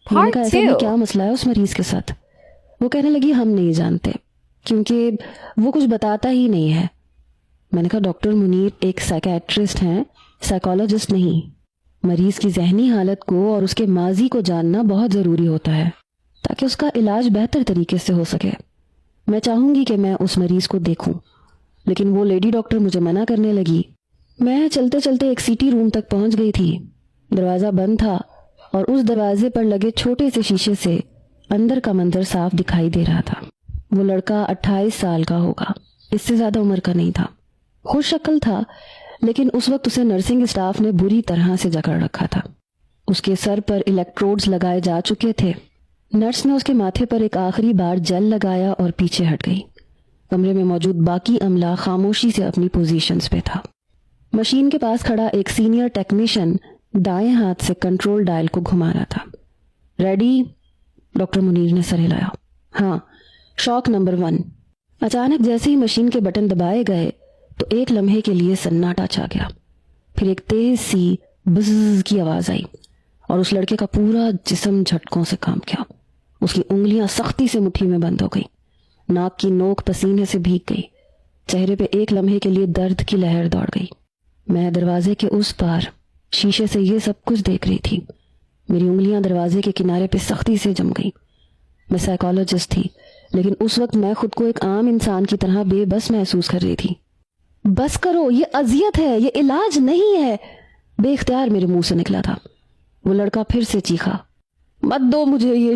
میں نے Part کہا ایسا بھی 2. کیا مسئلہ ہے اس مریض کے ساتھ؟ وہ کہنے لگی ہم نہیں جانتے کیونکہ وہ کچھ بتاتا ہی نہیں ہے. میں نے کہا ڈاکٹر منیر ایک سائیکیٹرسٹ ہیں، سائیکالوجسٹ نہیں. مریض کی ذہنی حالت کو اور اس کے ماضی کو جاننا بہت ضروری ہوتا ہے تاکہ اس کا علاج بہتر طریقے سے ہو سکے. میں چاہوں گی کہ میں اس مریض کو دیکھوں، لیکن وہ لیڈی ڈاکٹر مجھے منع کرنے لگی. میں چلتے چلتے ایک سیٹی روم تک پہنچ گئی تھی. دروازہ بند تھا اور اس دروازے پر لگے چھوٹے سے شیشے سے اندر کا منظر صاف دکھائی دے رہا تھا. وہ لڑکا 28 سال کا ہوگا، اس سے زیادہ عمر کا نہیں تھا. خوش شکل تھا، لیکن اس وقت اسے نرسنگ اسٹاف نے بری طرح سے جکڑ رکھا تھا. اس کے سر پر الیکٹروڈز لگائے جا چکے تھے. نرس نے اس کے ماتھے پر ایک آخری بار جل لگایا اور پیچھے ہٹ گئی. کمرے میں موجود باقی عملہ خاموشی سے اپنی پوزیشنز پہ تھا. مشین کے پاس کھڑا ایک سینئر ٹیکنیشین دائیں ہاتھ سے کنٹرول ڈائل کو گھما رہا تھا. ریڈی؟ ڈاکٹر منیر نے سر ہلایا. ہاں. شاک نمبر 1. اچانک جیسے ہی مشین کے بٹن دبائے گئے تو ایک لمحے کے لیے سناٹا چھا گیا. پھر ایک تیز سی بزز کی آواز آئی اور اس لڑکے کا پورا جسم جھٹکوں سے کام کیا. اس کی انگلیاں سختی سے مٹھی میں بند ہو گئی. ناک کی نوک پسینے سے بھیگ گئی. چہرے پہ ایک لمحے کے لیے درد کی لہر دوڑ گئی. میں دروازے کے اس پار شیشے سے یہ سب کچھ دیکھ رہی تھی. میری انگلیاں دروازے کے کنارے پہ سختی سے جم گئی. میں سائیکالوجسٹ تھی، لیکن اس وقت میں خود کو ایک عام انسان کی طرح بے بس محسوس کر رہی تھی. بس کرو، یہ اذیت ہے، یہ علاج نہیں ہے، بے اختیار میرے منہ سے نکلا تھا. وہ لڑکا پھر سے چیخا. مت دو مجھے یہ